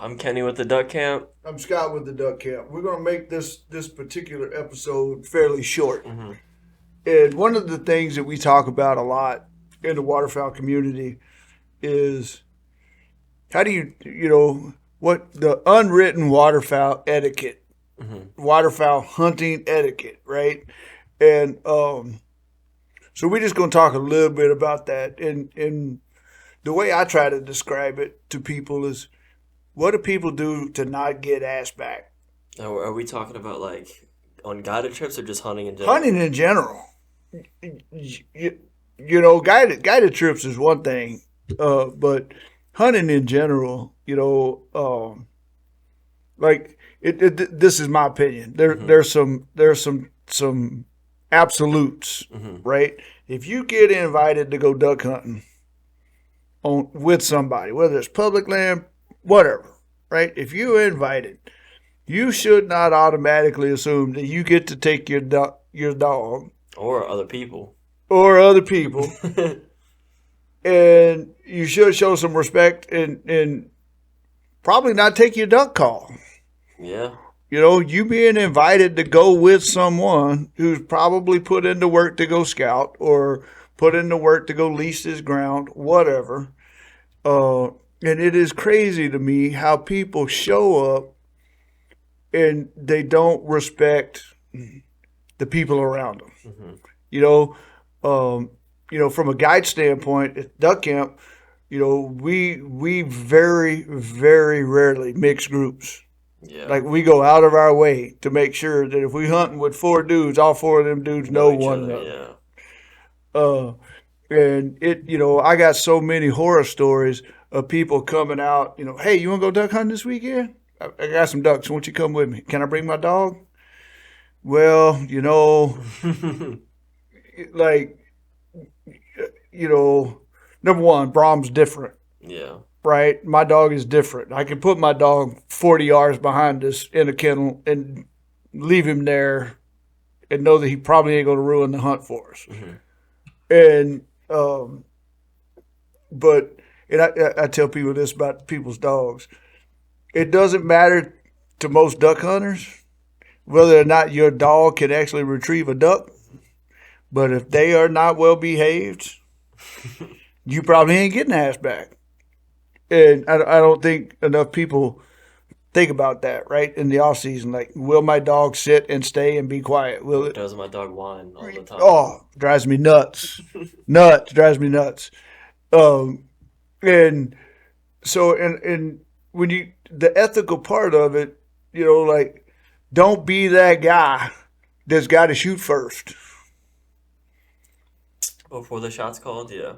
I'm Kenny with the Duck Camp. I'm Scott with the Duck Camp. We're going to make this particular episode fairly short. Mm-hmm. And one of the things that we talk about a lot in the waterfowl community is how do what the unwritten waterfowl etiquette, Mm-hmm. waterfowl hunting etiquette, right? And so we're just going to talk a little bit about that. And the way I try to describe it to people is, what do people do to not get asked back? Are we talking about like on guided trips or just hunting in general? Hunting in general. Guided trips is one thing, but hunting in general, this is my opinion. Mm-hmm. There's some absolutes, Mm-hmm. right? If you get invited to go duck hunting with somebody, whether it's public land, whatever, right? If you're invited, you should not automatically assume that you get to take your dog Or other people. or other people, and you should show some respect and probably not take your duck call. Yeah. You being invited to go with someone who's probably put into work to go scout or put into work to go lease his ground, whatever. And it is crazy to me how people show up and they don't respect the people around them. Mm-hmm. You know, from a guide standpoint at duck camp, we very, very rarely mix groups. Yeah. Like, we go out of our way to make sure that if we hunting with four dudes, all four of them dudes know each one other, another. yeah. And I got so many horror stories of people coming out, hey, you want to go duck hunting this weekend? I got some ducks. Won't you come with me? Can I bring my dog? Well, like, number one, Brahm's different, Yeah. right? My dog is different. I can put my dog 40 yards behind us in a kennel and leave him there and know that he probably ain't going to ruin the hunt for us. Mm-hmm. And, I tell people this about people's dogs. It doesn't matter to most duck hunters whether or not your dog can actually retrieve a duck. But if they are not well behaved, you probably ain't getting asked back. And I don't think enough people think about that, right? In the off season, like, will my dog sit and stay and be quiet? Will it? Does my dog whine all the time? Oh, drives me nuts. Drives me nuts. And so, and when the ethical part of it, like, don't be that guy that's got to shoot first. Before the shot's called, yeah.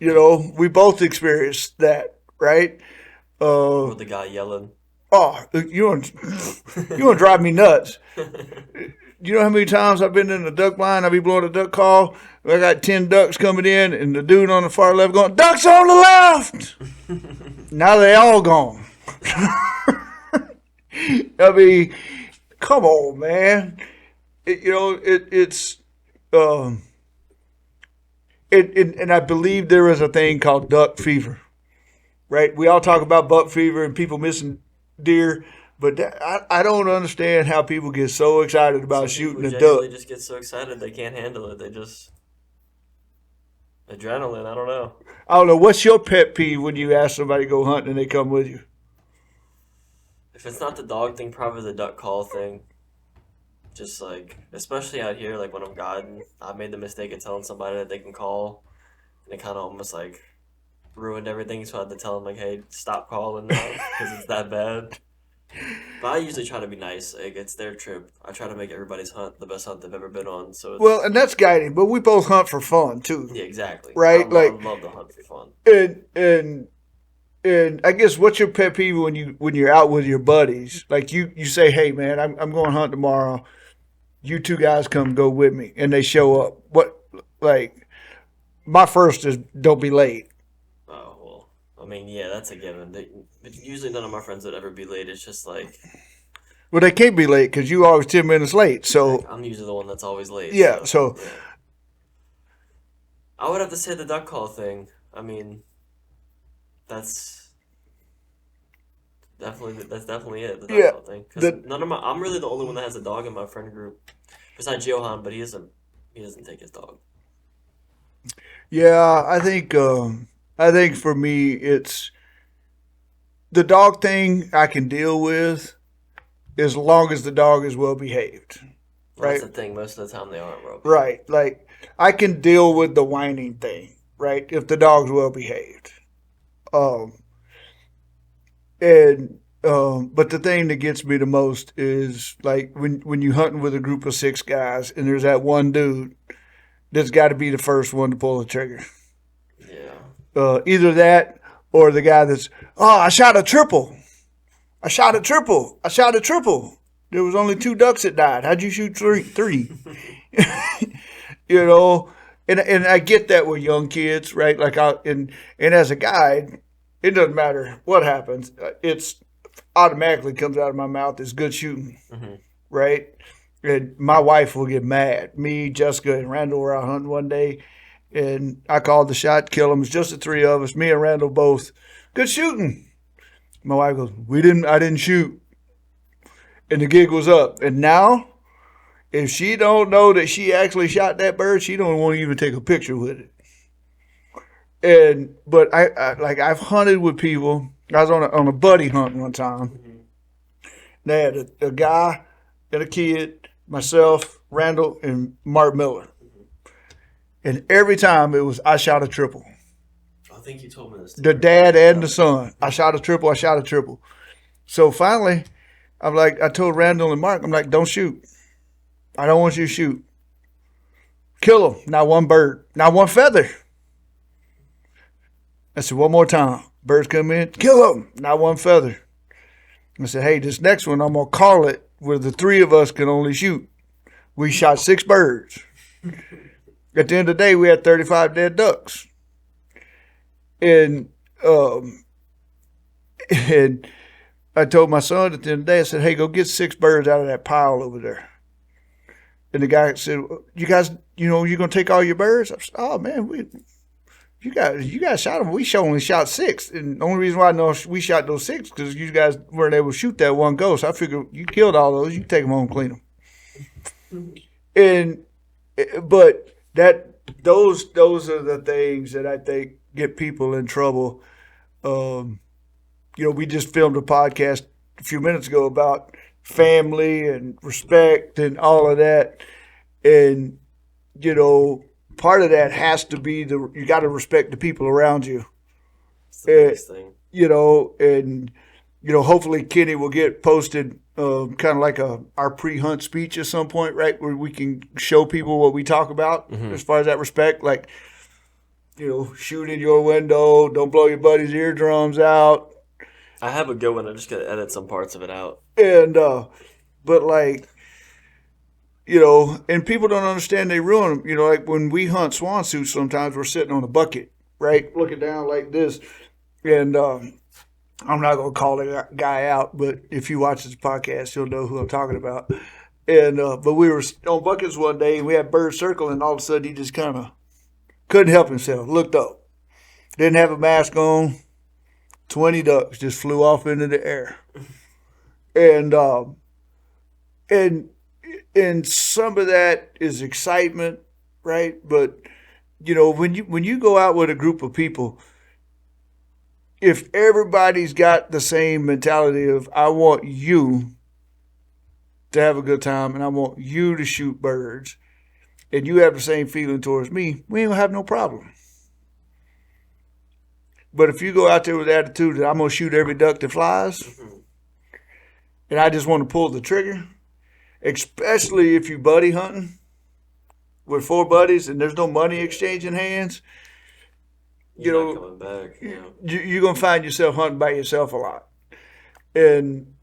We both experienced that, right? Or the guy yelling. Oh, you want to drive me nuts. You know how many times I've been in the duck line, I be blowing a duck call, I got 10 ducks coming in, and the dude on the far left going, ducks on the left! Now they all gone. I mean, come on, man. And I believe there is a thing called duck fever, right? We all talk about buck fever and people missing deer, but I don't understand how people get so excited about shooting a duck. They just get so excited they can't handle it. They just adrenaline. I don't know. I don't know. What's your pet peeve when you ask somebody to go hunting and they come with you? If it's not the dog thing, probably the duck call thing. Just like, especially out here, like when I'm guiding, I made the mistake of telling somebody that they can call, and it kind of almost like ruined everything. So I had to tell them like, hey, stop calling now because it's that bad. But I usually try to be nice. Like, it's their trip. I try to make everybody's hunt the best hunt they've ever been on. So well, and that's guiding, but we both hunt for fun too. Yeah, exactly. Right? I love to hunt for fun. And I guess, what's your pet peeve when you're out with your buddies? Like, you say, hey man, I'm going to hunt tomorrow. You two guys come go with me, and they show up. What, like, my first is don't be late. Oh, well, I mean, yeah, that's a given. Usually none of my friends would ever be late. It's just like, Well, they can't be late because you always 10 minutes late. So I'm usually the one that's always late. yeah, yeah. I would have to say the duck call thing. I mean, that's Definitely, that's definitely it. The duck Yeah. call thing. Because The none of my, I'm really the only one that has a dog in my friend group, besides Johan, but he doesn't take his dog. yeah, I think for me it's the dog thing I can deal with as long as the dog is well behaved. Well, that's Right? the thing. Most of the time, they aren't well behaved. Right. Like I can deal with the whining thing, right? If the dog's well behaved. Um and but the thing that gets me the most is like when you hunting with a group of 6 guys and there's that one dude that's got to be the first one to pull the trigger. Yeah. Either that or the guy that's, oh, I shot a triple. I shot a triple. I shot a triple. There was only 2 ducks that died. How'd you shoot three? You know, and I get that with young kids, right? Like and as a guide, it doesn't matter what happens. It's automatically comes out of my mouth is good shooting, Hmm. right? And my wife will get mad. Me, Jessica, and Randall were out hunting one day, and I called the shot, kill him. It's just the 3 of us. Me and Randall both good shooting. My wife goes, "We didn't. I didn't shoot," and the gig was up. And now, if she don't know that she actually shot that bird, she don't want to even take a picture with it. And but like I've hunted with people. I was on a buddy hunt one time. Hmm. They had a guy and a kid, myself, Randall, and Mark Miller. And every time it was I shot a triple. I think you told me this The story. dad and the son. I shot a triple. I shot a triple. So finally, I'm like, I told Randall and Mark, I'm like, don't shoot. I don't want you to shoot. Kill them. Not one bird. Not one feather. I said, one more time. Birds come in. Kill them. Not one feather. I said, hey, this next one, I'm going to call it where the 3 of us can only shoot. We shot 6 birds. At the end of the day, we had 35 dead ducks. And, um, and I told my son at the end of the day, I said, hey, go get 6 birds out of that pile over there. And the guy said, you guys, you're going to take all your birds? I said, oh, man, you guys shot them. We only shot 6. And the only reason why I know we shot those 6 because you guys weren't able to shoot that one ghost. I figured you killed all those. You take them home and clean them. And, but those are the things that I think get people in trouble. We just filmed a podcast a few minutes ago about family and respect and all of that. And, part of that has to be you got to respect the people around you. It's the biggest thing. And, hopefully Kenny will get posted kind of like our pre-hunt speech at some point, right? Where we can show people what we talk about as far as that respect. Like, shoot in your window, don't blow your buddy's eardrums out. I have a good one. I just gotta edit some parts of it out. And, but like, and people don't understand they ruin them. Like when we hunt swan suits, sometimes we're sitting on a bucket, right? Looking down like this. And I'm not going to call the guy out, but if you watch this podcast, you'll know who I'm talking about. And, but we were on buckets one day and we had birds circling, and all of a sudden he just kind of couldn't help himself, looked up, didn't have a mask on. 20 ducks just flew off into the air. And, and, and some of that is excitement, right? But when you go out with a group of people, if everybody's got the same mentality of I want you to have a good time and I want you to shoot birds, and you have the same feeling towards me, we ain't gonna have no problem. But if you go out there with the attitude that I'm gonna shoot every duck that flies, and I just want to pull the trigger, especially if you buddy hunting with 4 buddies and there's no money exchanging hands, You're not coming back. Yeah. you're gonna find yourself hunting by yourself a lot. And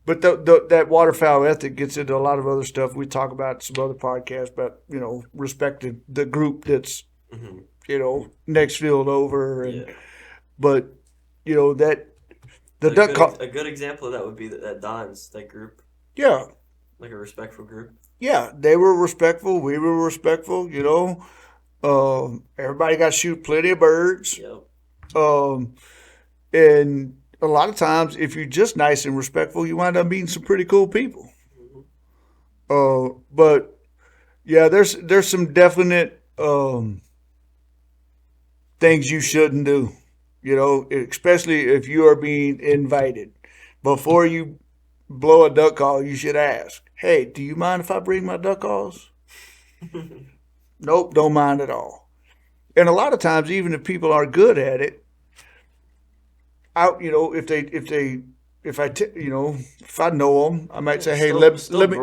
but that waterfowl ethic gets into a lot of other stuff. We talk about some other podcasts about respecting the group that's Hmm. next field over, and Yeah. but that the A duck good, call, a good example of that would be that Don's, that group, yeah, like a respectful group. yeah, they were respectful. We were respectful. Everybody got to shoot plenty of birds. Yep. Um, and a lot of times, if you're just nice and respectful, you wind up meeting some pretty cool people. Mhm. But yeah, there's some definite things you shouldn't do. You know, especially if you are being invited. Before you blow a duck call, you should ask, "Hey, do you mind if I bring my duck calls?" Nope, don't mind at all. And a lot of times, even if people are good at it, you know, if I know them, I might Yeah, say, "Hey, let still me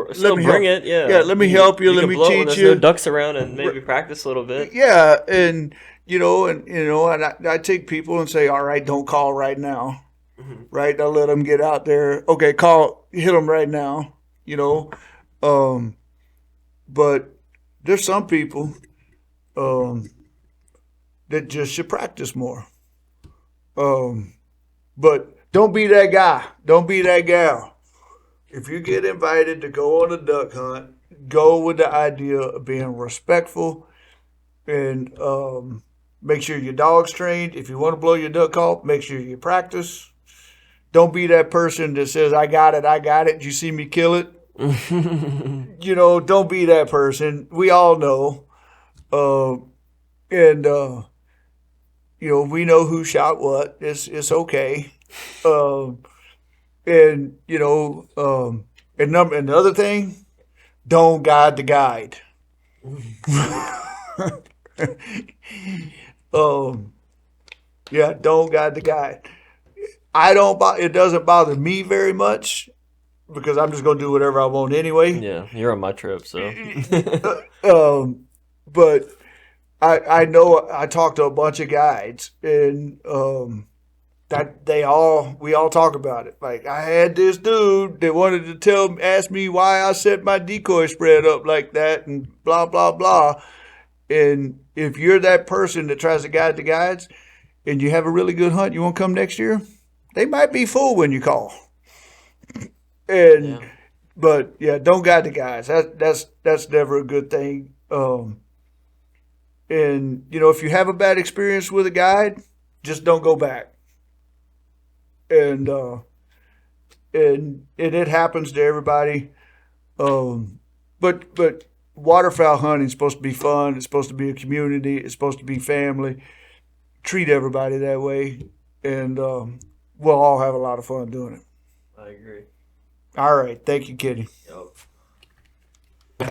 bring help. it. Yeah, Yeah, let me help you. you Let can me blow it when teach there's no you." ducks around and maybe practice a little bit. Yeah, and I take people and say, "All right, don't call right now." Hmm. Right, I'll let them get out there. Okay, call, hit them right now. You know, um, but there's some people um, that just should practice more. Um, but don't be that guy. Don't be that gal. If you get invited to go on a duck hunt, go with the idea of being respectful and make sure your dog's trained. If you want to blow your duck off, make sure you practice. Don't be that person that says, "I got it, I got it. Did you see me kill it?" You know, don't be that person. We all know. Uh, and, we know who shot what. It's okay. Um, and, and the other thing, don't guide the guide. um, yeah, don't guide the guide. It doesn't bother me very much because I'm just going to do whatever I want anyway. Yeah, you're on my trip, so. Um, but I know I talked to a bunch of guides and that we all talk about it. Like I had this dude that wanted to ask me why I set my decoy spread up like that and blah blah blah. And if you're that person that tries to guide the guides and you have a really good hunt, you want to come next year, they might be full when you call. And Yeah. but yeah, don't guide the guys. That's never a good thing. And if you have a bad experience with a guide, just don't go back. And it happens to everybody. But waterfowl hunting is supposed to be fun. It's supposed to be a community. It's supposed to be family. Treat everybody that way, and we'll all have a lot of fun doing it. I agree. All right, thank you, Kitty. Yep.